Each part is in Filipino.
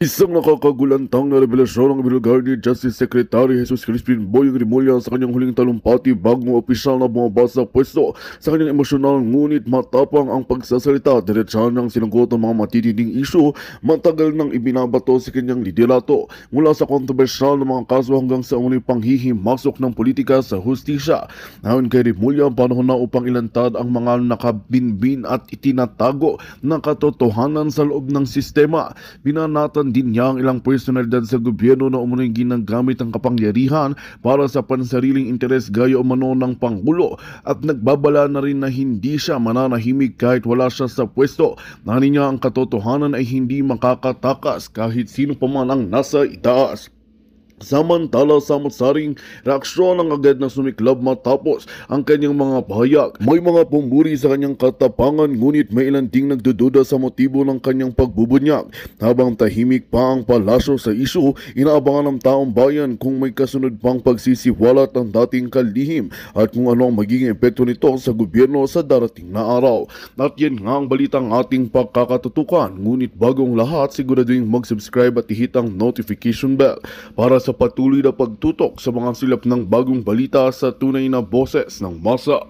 Isang nakakagulantang na revelasyon ng Brigadier Justice Secretary Jesus Crispin Boyong Rimulya sa kanyang huling talumpati bagong opisyal na bumaba sa pwesto. Sa kanyang emosyonal ngunit matapang ang pagsasalita, diretsahan niyang sinagot ang mga matitinding isyu matagal nang ibinabato sa kanyang liderato, mula sa kontrobersyal na mga kaso hanggang sa unang panghihimasok ng politika sa hustisya. Ayon kay Rimulya, panahon na upang ilantad ang mga nakabinbin at itinatago na katotohanan sa loob ng sistema. Binanatan din niya ang ilang personalidad sa gobyerno na umunoy ginagamit ang kapangyarihan para sa pansariling interes gaya umano ng Pangulo, at nagbabala na rin na hindi siya mananahimik kahit wala siya sa pwesto. Nani niya ang katotohanan ay hindi makakatakas kahit sino pa man ang nasa itaas. Samantala, sa matsaring reaksyon ang agad na sumiklab matapos ang kanyang mga pahayag. May mga pumuri sa kanyang katapangan, ngunit may ilan ding nagdududa sa motibo ng kanyang pagbubunyag. Habang tahimik pa ang palasyo sa isyu, inaabangan ng taong bayan kung may kasunod pang pagsisiwalat ng dating kalihim at kung ano ang magiging epekto nito sa gobyerno sa darating na araw. At yan nga ang balitang ating pagkakatutukan, ngunit bagong lahat, siguraduhin mag-subscribe at ihit ang notification bell para sa patuloy na pagtutok sa mga silap ng bagong balita sa tunay na boses ng masa.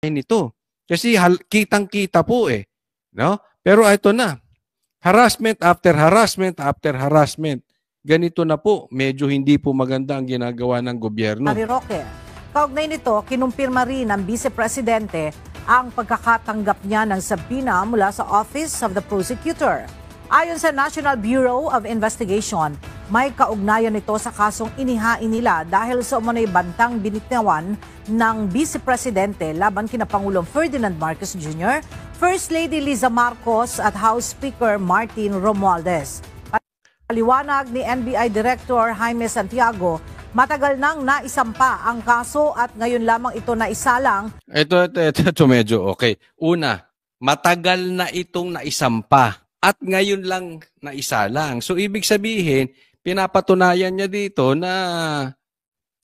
Nito kasi kitang-kita po no? Pero ito na, harassment after harassment after harassment. Ganito na po, medyo hindi po maganda ang ginagawa ng gobyerno. Harry Roque, kaugnay nito, kinumpirma rin ng Vice Presidente ang pagkakatanggap niya ng sabina mula sa Office of the Prosecutor. Ayon sa National Bureau of Investigation, may kaugnayan nito sa kasong inihain nila dahil sa umano'y bantang binitawan ng Vice Presidente laban kina Pangulong Ferdinand Marcos Jr., First Lady Liza Marcos at House Speaker Martin Romualdez. Paliwanag ni NBI Director Jaime Santiago, matagal nang naisampa ang kaso at ngayon lamang ito naisalang. Ito medyo okay. Una, matagal na itong naisampa at ngayon lang naisalang. So ibig sabihin, pinapatunayan niya dito na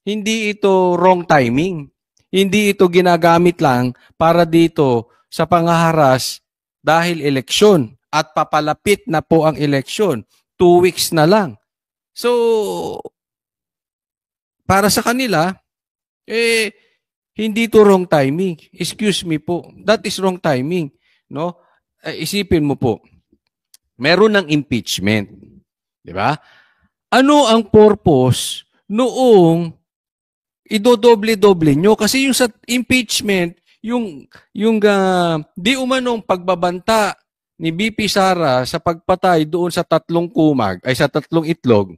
hindi ito wrong timing. Hindi ito ginagamit lang para dito sa pangaharas dahil eleksyon at papalapit na po ang eleksyon. 2 weeks na lang. So, para sa kanila, hindi to wrong timing. Excuse me po. That is wrong timing. No? Isipin mo po, meron ng impeachment. Di ba? Ano ang purpose noong idodoble-doble nyo? Kasi yung sa impeachment, yung di umanong pagbabanta ni BP Sara sa pagpatay doon sa 3 kumag, ay sa 3 itlog,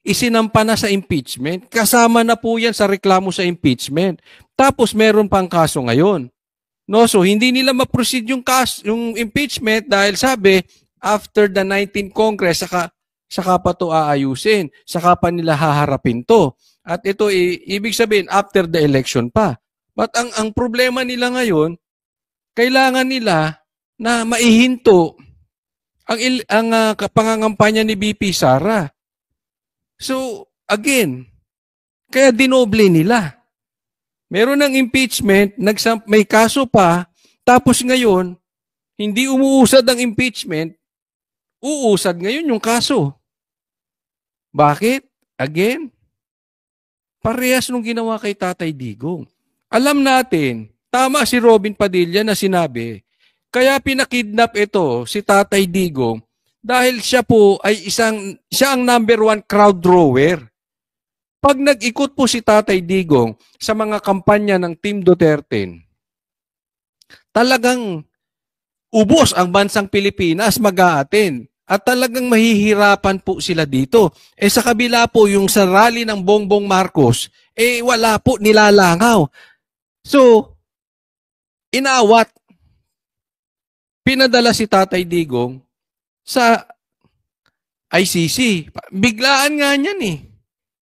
isinampa na sa impeachment. Kasama na po yan sa reklamo sa impeachment. Tapos meron pang kaso ngayon. No, so hindi nila ma-proceed yung impeachment dahil sabi, after the 19th Congress, saka pa to aayusin. Saka pa nila haharapin to. At ito, ibig sabihin, after the election pa. But ang problema nila ngayon, kailangan nila na maihinto ang pangangampanya ni BP Sara. So, again, kaya dinoble nila. Meron ng impeachment, may kaso pa, tapos ngayon, hindi umuusad ang impeachment, uusad ngayon yung kaso. Bakit? Again, parehas nung ginawa kay Tatay Digong. Alam natin, tama si Robin Padilla na sinabi, kaya pinakidnap ito si Tatay Digong dahil siya po ay siya ang #1 crowd drawer. Pag nag-ikot po si Tatay Digong sa mga kampanya ng Team Duterte, talagang ubos ang bansang Pilipinas mag-a-attend at talagang mahihirapan po sila dito. Sa kabila po yung sa rally ng Bongbong Marcos, wala po, nilalangaw. So, inawat, pinadala si Tatay Digong sa ICC. Biglaan nga niyan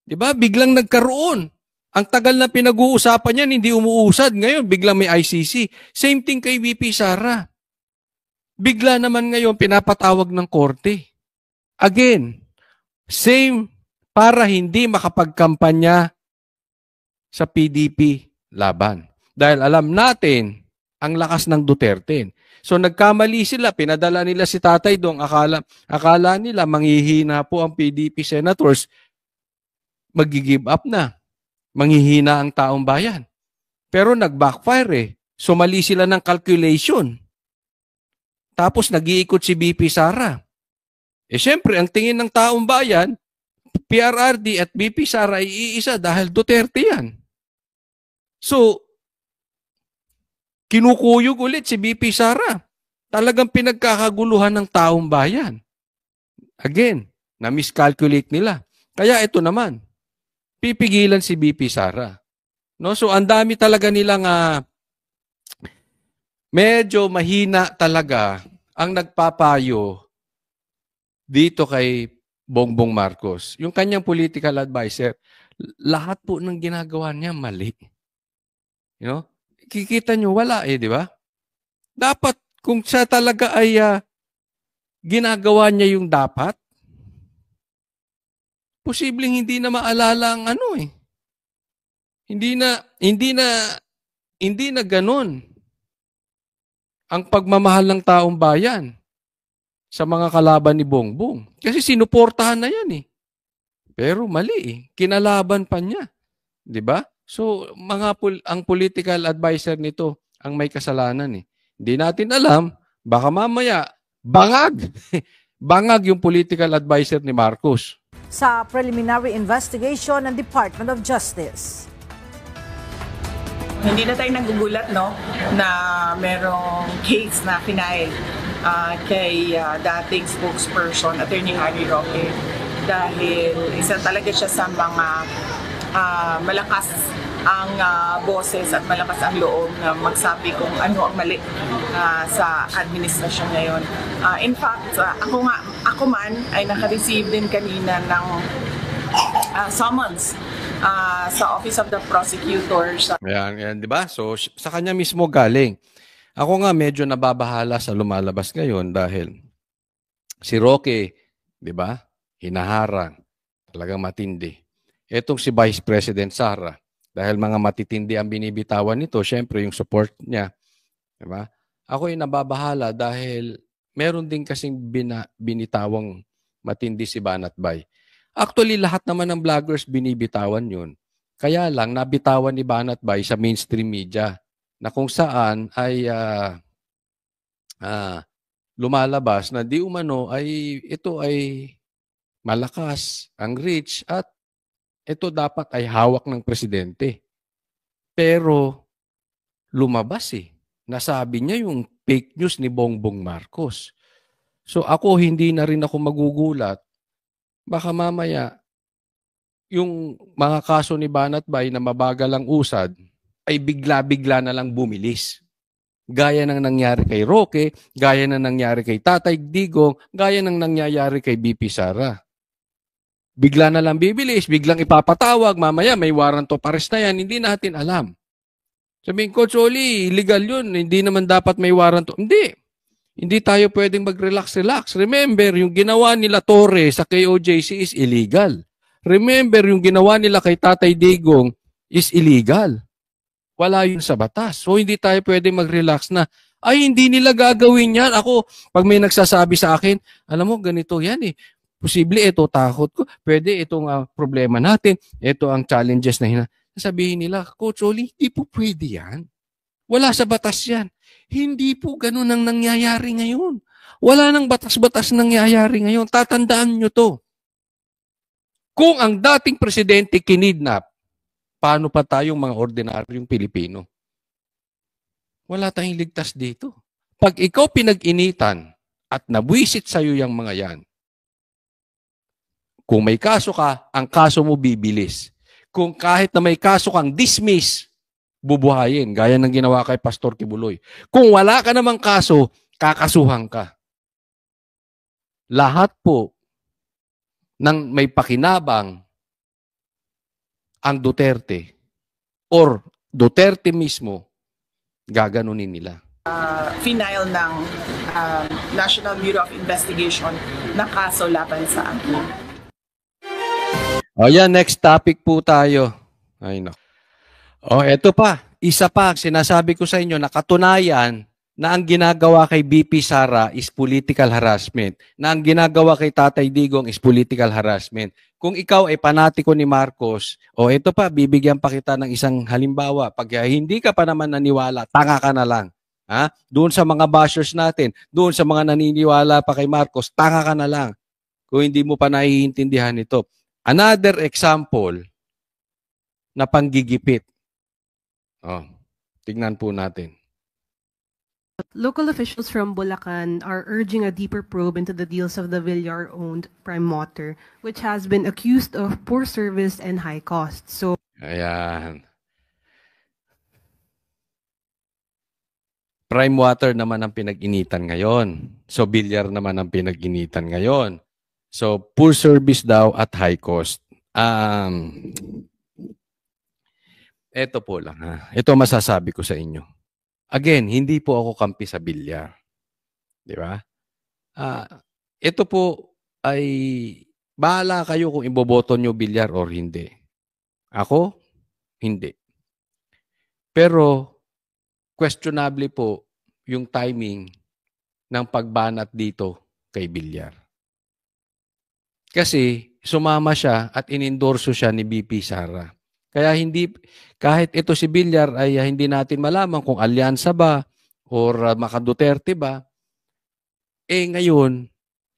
Diba? Biglang nagkaroon. Ang tagal na pinag-uusapan niyan, hindi umuusad. Ngayon, biglang may ICC. Same thing kay VP Sara. Bigla naman ngayon, pinapatawag ng korte. Again, Same para hindi makapagkampanya sa PDP laban. Dahil alam natin ang lakas ng Duterte. So nagkamali sila, pinadala nila si Tatay doon, akala nila manghihina po ang PDP senators, mag-give up na, manghihina ang taong bayan. Pero nag-backfire eh. So mali sila ng calculation. Tapos nag-iikot si BP Sara. Syempre, ang tingin ng taong bayan, PRRD at BP Sara ay iisa dahil Duterte yan. So, kinukuyog ulit si BP Sara. Talagang pinagkakaguluhan ng taong bayan. Again, na-miscalculate nila. Kaya ito naman, pipigilan si BP Sara. No? So, ang dami talaga nilang medyo mahina talaga ang nagpapayo dito kay Bongbong Marcos. Yung kanyang political advisor, lahat po ng ginagawa niya mali. You know? Kikita nyo, wala di ba? Dapat, kung siya talaga ay ginagawa niya yung dapat, posibleng hindi na maalala ang Hindi na ganun ang pagmamahal ng taong bayan sa mga kalaban ni Bongbong. Kasi sinuportahan na yan Pero mali kinalaban pa niya. 'Di ba? So, ang political advisor nito ang may kasalanan Hindi natin alam, baka mamaya bangag. Bangag yung political advisor ni Marcos. Sa preliminary investigation ng Department of Justice. Hindi na tayo nagugulat na merong case na final kay dating spokesperson, Attorney Harry Roque, dahil isa talaga siya sa mga malakas ang boses at malakas ang loob na magsabi kung ano ang mali sa administrasyon ngayon. In fact, ako man ay naka-receive din kanina ng summons sa Office of the Prosecutor. Yan, di ba? So, sa kanya mismo galing. Ako nga medyo nababahala sa lumalabas ngayon dahil si Roque, di ba? Hinaharang. Talagang matindi. Etong si Vice President Sara, dahil mga matitindi ang binibitawan nito, syempre yung support niya. Di ba? Ako ay nababahala dahil meron din kasing binitawang matindi si Banatbay. Actually, lahat naman ng vloggers binibitawan yun. Kaya lang, nabitawan ni Banatbay sa mainstream media na kung saan ay lumalabas na di umano ay ito ay malakas, ang rich at ito dapat ay hawak ng presidente. Pero lumabas nasabi niya yung fake news ni Bongbong Marcos. So ako hindi na rin ako magugulat. Baka mamaya, yung mga kaso ni Banatbay na mabagal ang usad, ay bigla-bigla na lang bumilis. Gaya ng nangyari kay Roque, gaya ng nangyari kay Tatay Digong, gaya ng nangyayari kay BP Sara. Bigla na lang bibilis, biglang ipapatawag, mamaya may warrant of arrest na yan, hindi natin alam. Sabihin ko, Choli, illegal yun, hindi naman dapat may warrant. Hindi tayo pwedeng mag-relax-relax. Remember, yung ginawa nila Torre sa KOJC is illegal. Remember, yung ginawa nila kay Tatay Digong is illegal. Wala yun sa batas. So, hindi tayo pwedeng mag-relax na, ay, hindi nila gagawin yan. Ako, pag may nagsasabi sa akin, alam mo, ganito yan Posible, ito takot ko. Pwede, itong problema natin. Ito ang challenges na sabihin nila, Coach Oli, hindi po pwede yan. Wala sa batas yan. Hindi po ganun ang nangyayari ngayon. Wala nang batas-batas nangyayari ngayon. Tatandaan nyo to. Kung ang dating presidente kinidnap, paano pa tayong mga ordinaryong Pilipino? Wala tayong ligtas dito. Pag ikaw pinag-initan at nabwisit sa'yo yung mga yan, kung may kaso ka, ang kaso mo bibilis. Kung kahit na may kaso kang dismiss, bubuhayin, gaya ng ginawa kay Pastor Kibuloy. Kung wala ka namang kaso, kakasuhan ka. Lahat po ng may pakinabang ang Duterte or Duterte mismo, gaganunin nila. Final ng National Bureau of Investigation na kaso laban sa akin. O yan, next topic po tayo. Ay, no. O, eto pa. Isa pa, sinasabi ko sa inyo, nakatunayan na ang ginagawa kay BP Sara is political harassment. Na ang ginagawa kay Tatay Digong is political harassment. Kung ikaw ay panatiko ni Marcos, o eto pa, bibigyan pa kita ng isang halimbawa. Pag hindi ka pa naman naniwala, tanga ka na lang. Ha? Doon sa mga bashers natin, doon sa mga naniniwala pa kay Marcos, tanga ka na lang. Kung hindi mo pa naiintindihan ito. Another example na panggigipit. Oh, tignan po natin. Local officials from Bulacan are urging a deeper probe into the deals of the Villar-owned Prime Water, which has been accused of poor service and high costs. So, Ayan. Prime Water naman ang pinag-initan ngayon. So, Villar naman ang pinag-initan ngayon. So, poor service daw at high cost. Ito po lang ha. Ito masasabi ko sa inyo. Again, hindi po ako kampi sa Villar. Di ba? Ito po ay bahala kayo kung iboboto nyo Villar or hindi. Ako, hindi. Pero, questionable po yung timing ng pagbanat dito kay Villar. Kasi, sumama siya at inendorso siya ni BP Sara. Kaya hindi, kahit ito si Villar ay hindi natin malaman kung alyansa ba or Maka Duterte ba, ngayon,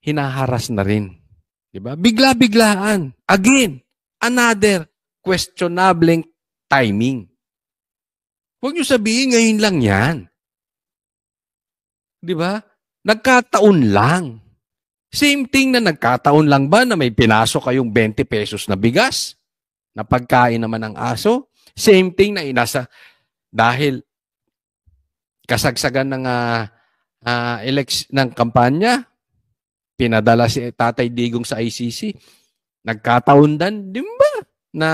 hinaharas na rin. Diba? Bigla-biglaan. Again, another questionable timing. Huwag niyo sabihin ngayon lang yan. Diba? Nagkataon lang. Same thing na nagkataon lang ba na may pinasok kayong 20 pesos na bigas? Na pagkain naman ng aso. Same thing na inasa dahil kasagsagan ng ng kampanya, pinadala si Tatay Digong sa ICC. Nagkataon din, di ba, na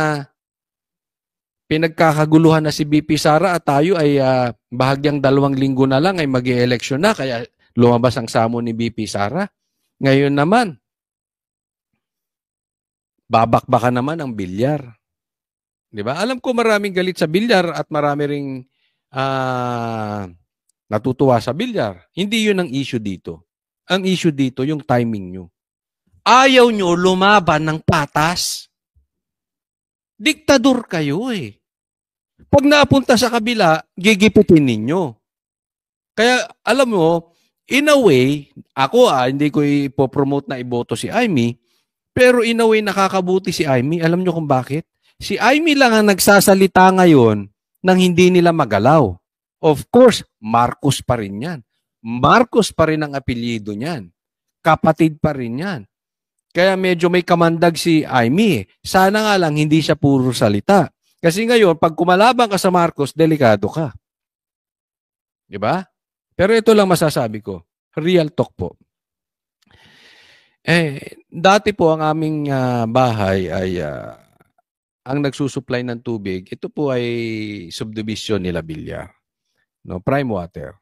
pinagkakaguluhan na si BP Sara at tayo ay bahagyang 2 linggo na lang ay mag-i-eleksyon na kaya lumabas ang samo ni BP Sara. Ngayon naman, babakbakan naman ang Villar. Di ba? Alam ko maraming galit sa Villar at marami ring natutuwa sa Villar. Hindi yun ang issue dito. Ang issue dito, yung timing nyo. Ayaw nyo lumaban ng patas. Diktador kayo eh. Pag napunta sa kabila, gigipitin ninyo. Kaya, alam mo, in a way, ako hindi ko ipopromote na iboto si Amy, pero in a way, nakakabuti si Amy. Alam nyo kung bakit? Si Amy lang ang nagsasalita ngayon nang hindi nila magalaw. Of course, Marcos pa rin yan. Marcos pa rin ang apelyido niyan. Kapatid pa rin yan. Kaya medyo may kamandag si Amy. Sana nga lang hindi siya puro salita. Kasi ngayon, pag kumalaban ka sa Marcos, delikado ka. Diba? Pero ito lang masasabi ko. Real talk po. Dati po ang aming bahay ay ang nagsusupply ng tubig. Ito po ay subdivision nila Villar. No, Prime Water.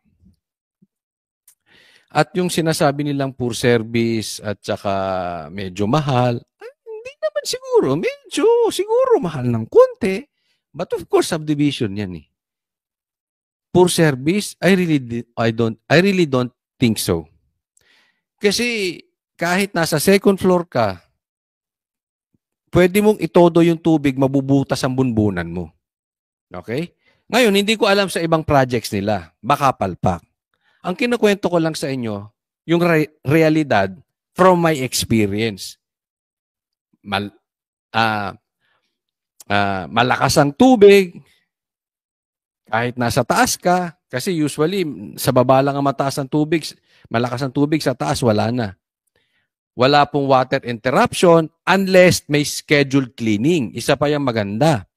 At yung sinasabi nilang poor service at saka medyo mahal, hindi naman siguro. Medyo siguro mahal ng konti. But of course, subdivision yan eh. Poor service, I really don't think so. Kasi kahit nasa second floor ka, pwede mong itodo yung tubig, mabubutas ang bunbunan mo. Okay? Ngayon, hindi ko alam sa ibang projects nila. Baka palpak. Ang kinukwento ko lang sa inyo, yung realidad from my experience. Malakas ang tubig, kahit nasa taas ka, kasi usually sa baba lang ang mataas ang tubig, malakas ang tubig, sa taas wala na. Wala pong water interruption unless may scheduled cleaning. Isa pa yung maganda.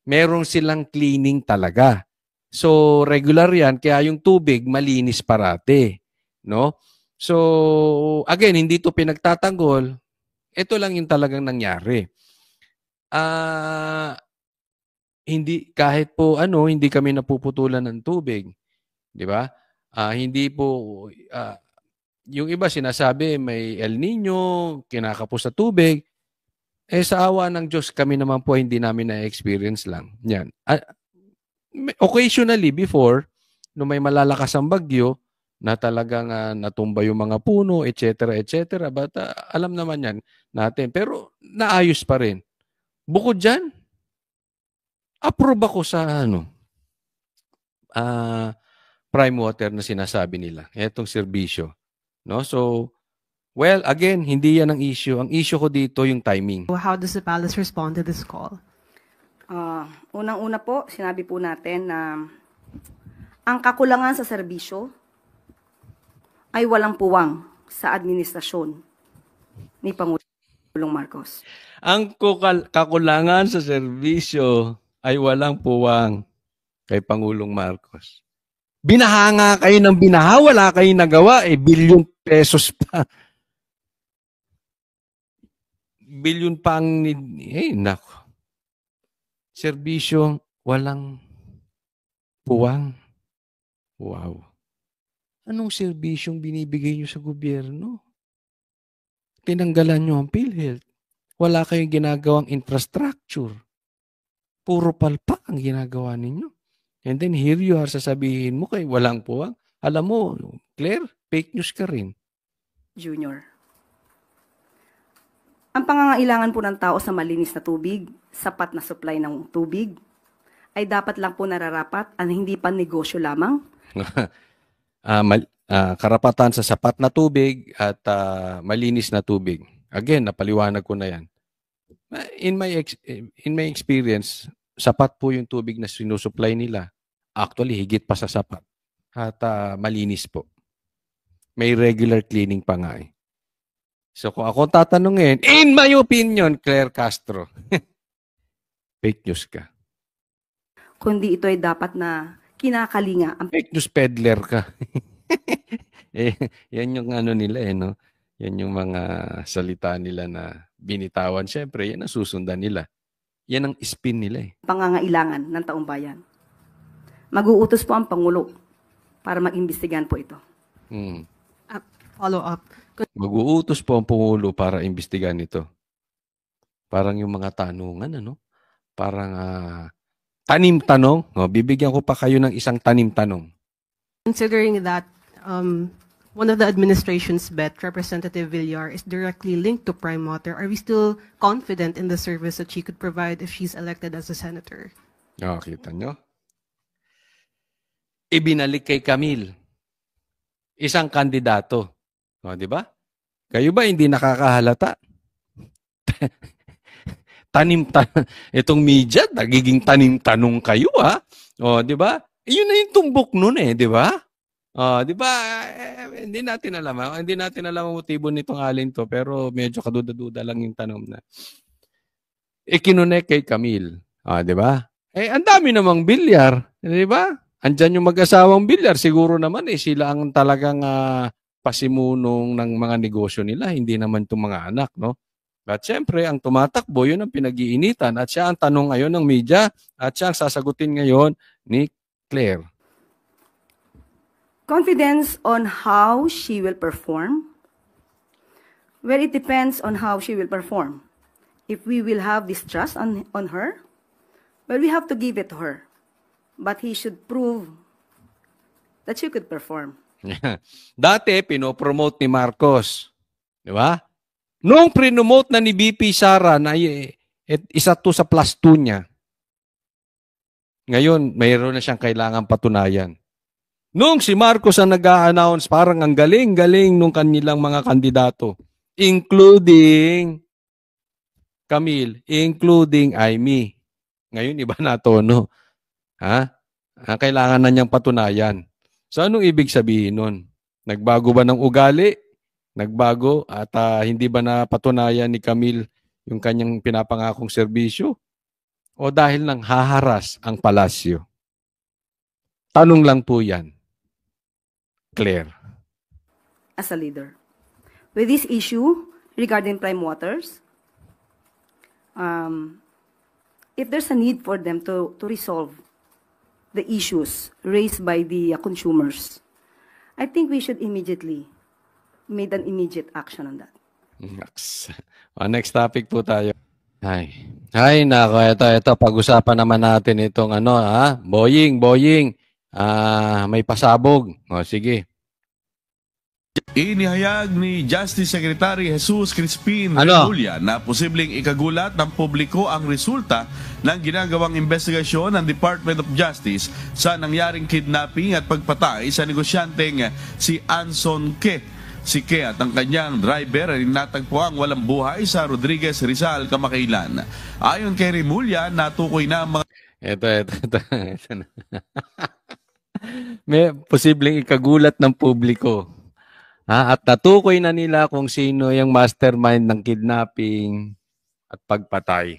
Meron silang cleaning talaga. So, regular yan, kaya yung tubig malinis parate. No? So, again, hindi to pinagtatanggol. Ito lang yung talagang nangyari. Hindi, kahit po hindi kami napuputulan ng tubig. Di ba? Hindi po, yung iba sinasabi may El Nino, kinakapos sa tubig. sa awa ng Diyos, kami naman po hindi namin na-experience lang. Yan. Occasionally, before, nung may malalakas ang bagyo, na talagang natumba yung mga puno, etc., etc. But alam naman yan natin. Pero naayos pa rin. Bukod dyan, approve ako sa prime water na sinasabi nila. Itong serbisyo. No? So, well, again, hindi yan ang issue. Ang issue ko dito yung timing. How does the palace respond to this call? Unang-una po, sinabi po natin na ang kakulangan sa serbisyo ay walang puwang sa administrasyon ni Pangulong Marcos. Ang kakulangan sa serbisyo ay walang puwang kay Pangulong Marcos. Binahanga kayo ng binaha, wala kayong nagawa, bilyon pesos pa. Bilyon pa ang nako. Serbisyo, walang puwang. Wow. Anong serbisyong binibigay nyo sa gobyerno? Tinanggalan nyo ang PhilHealth. Wala kayong ginagawang infrastructure. Puro palpak ang ginagawa ninyo. And then here you are, sasabihin mo kay walang puwang. Alam mo, Claire, fake news ka rin. Junior. Ang pangangailangan po ng tao sa malinis na tubig, sapat na supply ng tubig, ay dapat lang po nararapat at hindi pa negosyo lamang. Karapatan sa sapat na tubig at malinis na tubig. Again, napaliwanag ko na yan. In my experience, sapat po yung tubig na sinusupply nila. Actually, higit pa sa sapat. At malinis po. May regular cleaning pa nga eh. So kung ako tatanungin, in my opinion, Claire Castro, fake news ka. Kundi ito ay dapat na kinakalinga. Fake news peddler ka. Yan yung nila no? Yan yung mga salita nila na binitawan. Siyempre, yan ang susundan nila. Yan ang spin nila eh. Pangangailangan ng taong bayan. Mag-uutos po ang Pangulo para mag-imbestigahan po ito. Follow up. Mag-uutos po ang Pangulo para imbestigahan ito. Parang yung mga tanungan, Parang tanim-tanong. Bibigyan ko pa kayo ng isang tanim-tanong. Considering that one of the administration's bet, Representative Villar, is directly linked to Prime Water, are we still confident in the service that she could provide if she's elected as a senator? Kita nyo? Ibinalik kay Camille. Isang kandidato. Di ba? Kayo ba hindi nakakahalata? Itong media, nagiging tanim-tanong kayo, ha? Di ba? Yun na yung tumbok nun di ba? Di ba? Hindi natin alam ang motibo nitong alin to, pero medyo kaduda-duda lang yung tanong na. Kinunek kay Camille. Di ba? Ang dami namang bilyar. Di ba? Andyan yung mag-asawang bilyar. Siguro naman sila ang talagang pasimunong ng mga negosyo nila. Hindi naman itong mga anak, no? At syempre, ang tumatakbo, yun ang pinag-iinitan. At siya ang tanong ngayon ng media. At siya ang sasagutin ngayon ni Claire. Confidence on how she will perform? Well, it depends on how she will perform. If we will have this trust on her, well, we have to give it to her. But he should prove that she could perform. Dati, pinopromote ni Marcos. Di ba? Noong pre-promote na ni BP Sara na isa to sa plus 2 niya, ngayon, mayroon na siyang kailangan patunayan. Noong si Marcos ang nag-a-announce, parang ang galing-galing nung kanilang mga kandidato, including Camille, including Amy. Ngayon, iba na tono. Kailangan na niyang patunayan. So, anong ibig sabihin nun? Nagbago ba ng ugali? Nagbago at hindi ba napatunayan ni Camille yung kanyang pinapangakong serbisyo? O dahil nang haharas ang palasyo? Tanong lang po yan. Claire. As a leader. With this issue regarding Prime Waters, if there's a need for them to resolve the issues raised by the consumers, I think we should immediately made an immediate action on that. Next topic po tayo. Ay, nako, ito, pag-usapan naman natin itong Boying, may pasabog. O, sige. Inihayag ni Justice Secretary Jesus Crispin Ano? Remulla na posibleng ikagulat ng publiko ang resulta ng ginagawang investigasyon ng Department of Justice sa nangyaring kidnapping at pagpatay sa negosyanteng si Anson Ke. Si Ke at ang kanyang driver ay natagpuang walang buhay sa Rodriguez Rizal, Kamakailan. Ayon kay Remulla, natukoy na ang mga Ito na. May posibleng ikagulat ng publiko. At natukoy na nila kung sino yung mastermind ng kidnapping at pagpatay.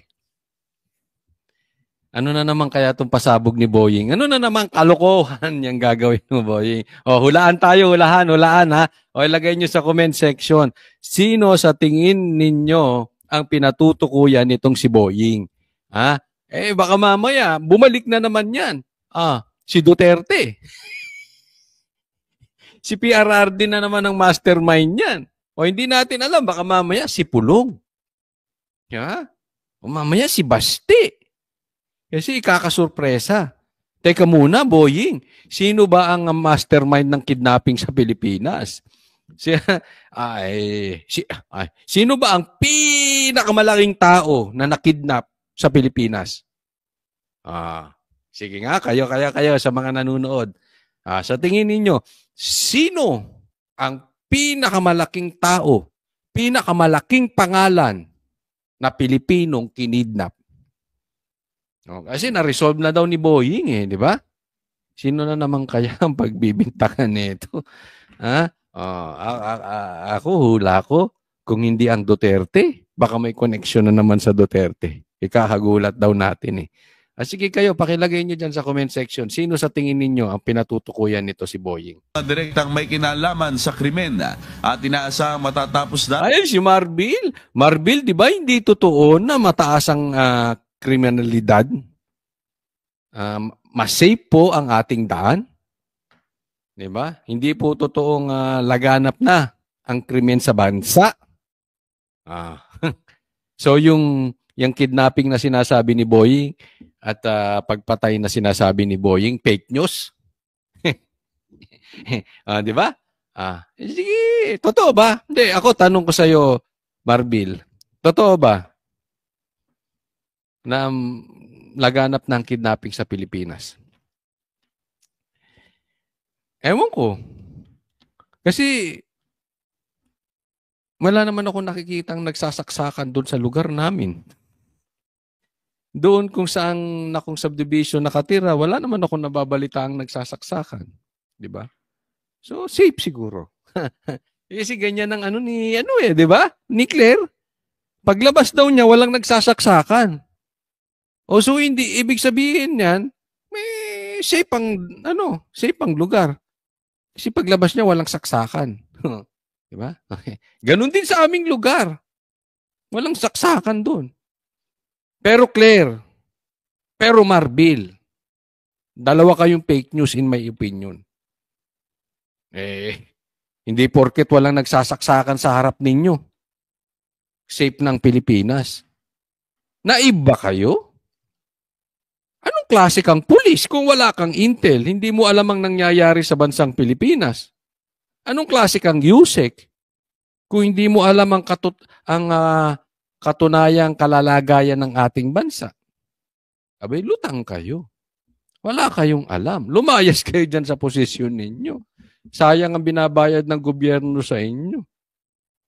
Ano na naman kaya itong pasabog ni Boying? Ano na naman kalokohan yung gagawin mo, Boying? O, hulaan tayo, hulaan ha. O, ilagay nyo sa comment section. Sino sa tingin ninyo ang pinatutukuyan nitong si Boying? Ha? Baka mamaya, bumalik na naman yan. Si Duterte. Si PRRD na naman ang mastermind yan. O, hindi natin alam, baka mamaya si Pulong. Ha? O mamaya si Basti. Kasi ikakasurpresa. Teka muna, Boying. Sino ba ang mastermind ng kidnapping sa Pilipinas? Sino ba ang pinakamalaking tao na nakidnap sa Pilipinas? Sige nga, kayo sa mga nanonood. Sa tingin ninyo, sino ang pinakamalaking tao, pinakamalaking pangalan na Pilipinong kinidnap? Kasi na-resolve na daw ni Boying di ba? Sino na naman kaya ang pagbibintangan nito? Ako, hula ko, kung hindi ang Duterte, baka may connection na naman sa Duterte. Ikakagulat daw natin sige kayo, pakilagay nyo dyan sa comment section. Sino sa tingin ninyo ang pinatutukuyan nito si Boying? direktang may kinalaman sa krimen at inaasahang matatapos na. Ayun, si Marbil. Marbil, di ba hindi totoo na mataas ang kriminalidad? Mas safe po ang ating daan. Di ba? Hindi po totoong laganap na ang krimen sa bansa. So yung kidnapping na sinasabi ni Boying at pagpatay na sinasabi ni Boying, fake news. Di ba? Sige, totoo ba? Hindi, ako tanong ko sa iyo, Marbil. Totoo ba na laganap ng kidnapping sa Pilipinas? Ewan ko. Kasi wala naman ako nakikitang nagsasaksakan doon sa lugar namin. Doon kung saan akong subdivision nakatira, wala naman ako nababalitaang nagsasaksakan. Di ba? So, safe siguro. Kasi ganyan ang di ba? Ni Claire. Paglabas daw niya, walang nagsasaksakan. So hindi, ibig sabihin niyan, may safe ang lugar. Kasi paglabas niya, walang saksakan. Di ba? Okay. Ganun din sa aming lugar. Walang saksakan doon. Pero Claire, pero Marbil, dalawa kayong fake news in my opinion. Hindi porket walang nagsasaksakan sa harap ninyo. Safe ng Pilipinas. Naiba kayo? Anong klase kang pulis kung wala kang intel? Hindi mo alam ang nangyayari sa bansang Pilipinas. Anong klase kang USEC kung hindi mo alam ang katunayang kalalagayan ng ating bansa? Abay, lutang kayo. Wala kayong alam. Lumayas kayo dyan sa posisyon ninyo. Sayang ang binabayad ng gobyerno sa inyo.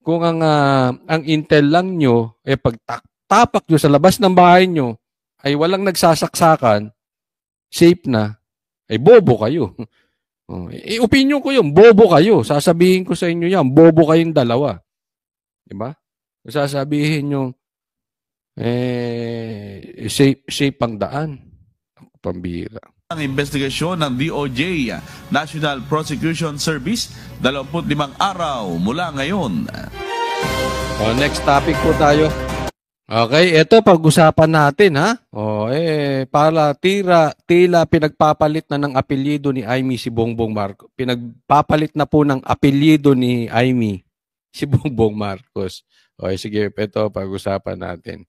Kung ang intel lang nyo, pagtapak nyo sa labas ng bahay nyo, ay walang nagsasaksakan, safe na, ay bobo kayo. Opinion ko yun, bobo kayo. Sasabihin ko sa inyo yan, bobo kayong dalawa. Diba? Sasabihin nyo, safe ang daan. Pambira. Ang investigasyon ng DOJ, National Prosecution Service, 25 araw mula ngayon. Next topic po tayo. Okay, ito pag-usapan natin para tila pinagpapalit na ng apelyido ni Amy si Bongbong Marcos. Pinagpapalit na po ng apelyido ni Amy si Bongbong Marcos. Okay, sige, ito pag-usapan natin.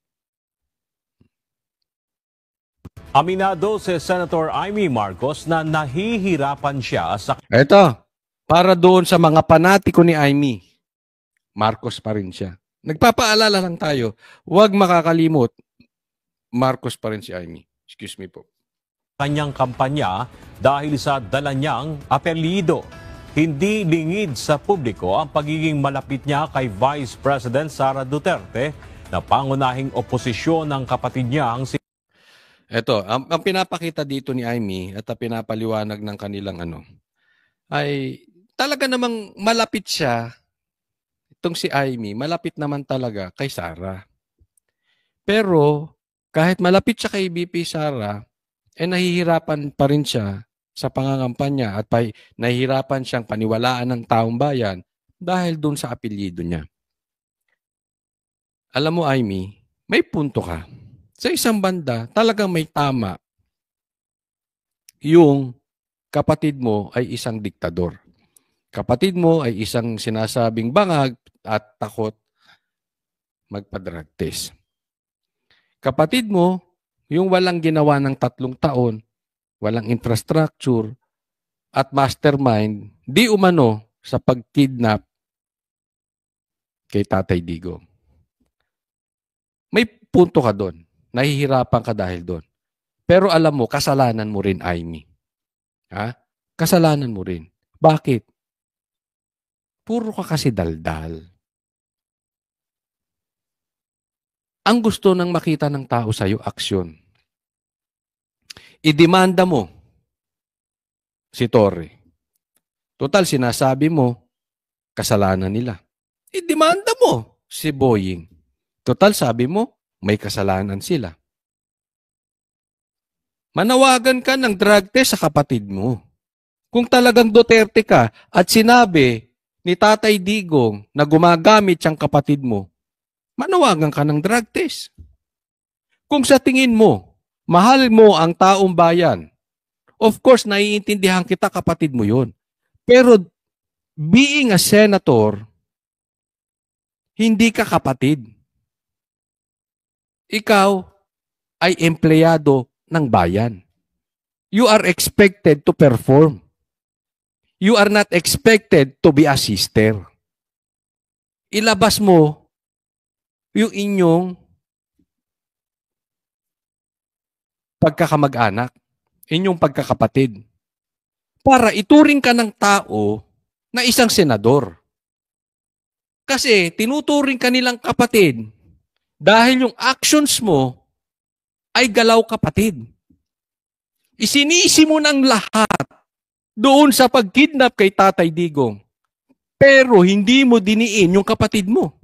Aminado si Senator Amy Marcos na nahihirapan siya sa Eto, para doon sa mga panatiko ni Amy, Marcos pa rin siya. Nagpapaalala lang tayo, huwag makakalimot, Marcos pa rin si Amy. Excuse me po. kanyang kampanya dahil sa dala niyang apelyido. Hindi lingid sa publiko ang pagiging malapit niya kay Vice President Sara Duterte na pangunahing oposisyon ng kapatid niyang si Ito, ang pinapakita dito ni Amy at ang pinapaliwanag ng kanilang ay talaga namang malapit siya, itong si Amy, malapit naman talaga kay Sara. Pero kahit malapit siya kay BP Sara, nahihirapan pa rin siya sa pangangampanya at nahihirapan siyang paniwalaan ng taong bayan dahil doon sa apelyido niya. Alam mo, Amy, may punto ka. Sa isang banda, talagang may tama. Yung kapatid mo ay isang diktador. Kapatid mo ay isang sinasabing bangag at takot magpa-drug test. Kapatid mo, yung walang ginawa ng 3 taon, walang infrastructure, at mastermind, di umano sa pagkidnap kay Tatay Digong. May punto ka doon. Nahihirapan ka dahil doon. Pero alam mo, kasalanan mo rin, Amy. Ha? Kasalanan mo rin. Bakit? Puro ka kasi daldal. Ang gusto nang makita ng tao sa'yo, aksyon. Idemanda mo si Torre. Total, sinasabi mo, kasalanan nila. Idemanda mo si Boying. Total, sabi mo, may kasalanan sila. Manawagan ka ng drug test sa kapatid mo. Kung talagang Duterte ka at sinabi ni Tatay Digong na gumagamit siyang kapatid mo, manawagan ka ng drug test. Kung sa tingin mo, mahal mo ang taong bayan, of course, naiintindihan kita, kapatid mo yun. Pero being a senator, hindi ka kapatid. Ikaw ay empleyado ng bayan. You are expected to perform. You are not expected to be a sister. Ilabas mo yung inyong pagkakamag-anak, inyong pagkakapatid, para ituring ka ng tao na isang senador. Kasi tinuturing ka nilang kapatid dahil yung actions mo ay galaw kapatid. Isinisi mo ng lahat doon sa pagkidnap kay Tatay Digong. Pero hindi mo diniin yung kapatid mo.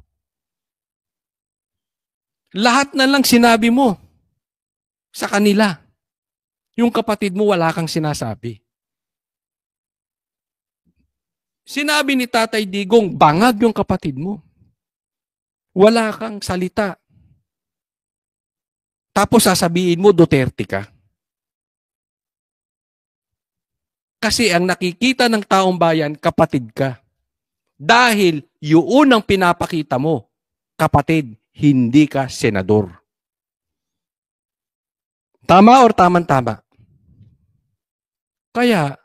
Lahat na lang sinabi mo sa kanila. Yung kapatid mo wala kang sinasabi. Sinabi ni Tatay Digong, bangag yung kapatid mo. Wala kang salita. Tapos sasabihin mo, Duterte ka. Kasi ang nakikita ng taong bayan, kapatid ka. Dahil yun ang pinapakita mo, kapatid, hindi ka senador. Tama or tamang-tama? Kaya,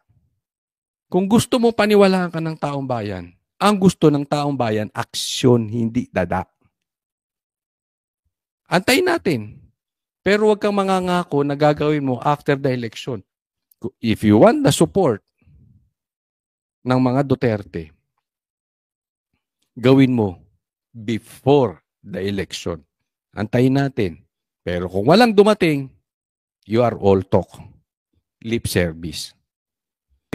kung gusto mo paniwalaan ka ng taong bayan, ang gusto ng taong bayan, aksyon, hindi dada. Antayin natin. Pero huwag kang mangangako na gagawin mo after the election. If you want the support ng mga Duterte, gawin mo before the election. Antayin natin. Pero kung walang dumating, you are all talk. Lip service.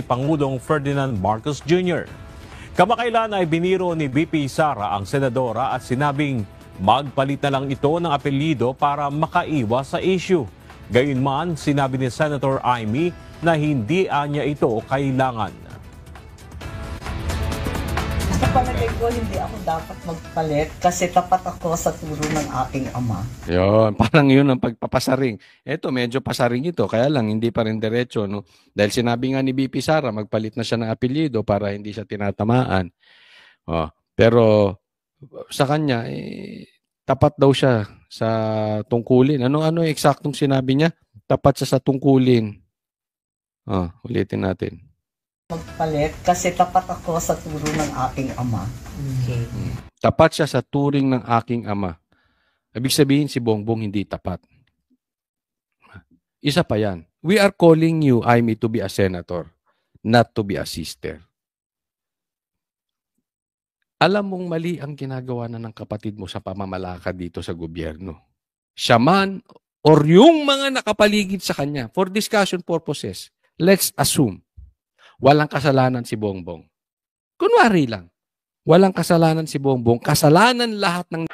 Pangulong Ferdinand Marcos Jr. Kamakailan ay biniro ni BP Sara ang senadora at sinabing magpalit na lang ito ng apelyido para makaiwas sa issue. Gayunman, sinabi ni Senator Amy na hindi niya ito kailangan. Sa palagay ko, hindi ako dapat magpalit kasi tapat ako sa turo ng aking ama. Yun, parang yun ang pagpapasaring. Ito, medyo pasaring ito, kaya lang hindi pa rin diretso. No? Dahil sinabi nga ni BP Sara, magpalit na siya ng apelyido para hindi siya tinatamaan. Pero sa kanya, tapat daw siya sa tungkulin. Ano eksaktong sinabi niya? Tapat siya sa tungkulin. Ulitin natin. Magpalit kasi tapat ako sa turo ng aking ama. Okay. Tapat siya sa turing ng aking ama. Ibig sabihin si Bongbong hindi tapat. Isa pa yan. We are calling you, Aimee, to be a senator, not to be a sister. Alam mong mali ang ginagawa na ng kapatid mo sa pamamalakad dito sa gobyerno. Siya man or yung mga nakapaligid sa kanya, for discussion purposes, let's assume walang kasalanan si Bongbong. Kunwari lang, walang kasalanan si Bongbong, kasalanan lahat ng...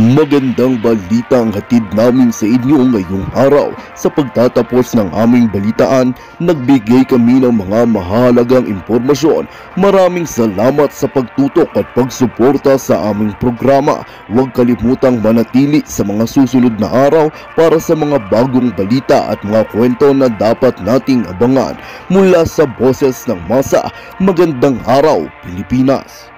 Magandang balita ang hatid namin sa inyo ngayong araw. Sa pagtatapos ng aming balitaan, nagbigay kami ng mga mahalagang impormasyon. Maraming salamat sa pagtutok at pagsuporta sa aming programa. Huwag kalimutang manatili sa mga susunod na araw para sa mga bagong balita at mga kwento na dapat nating abangan. Mula sa Boses ng Masa, magandang araw, Pilipinas!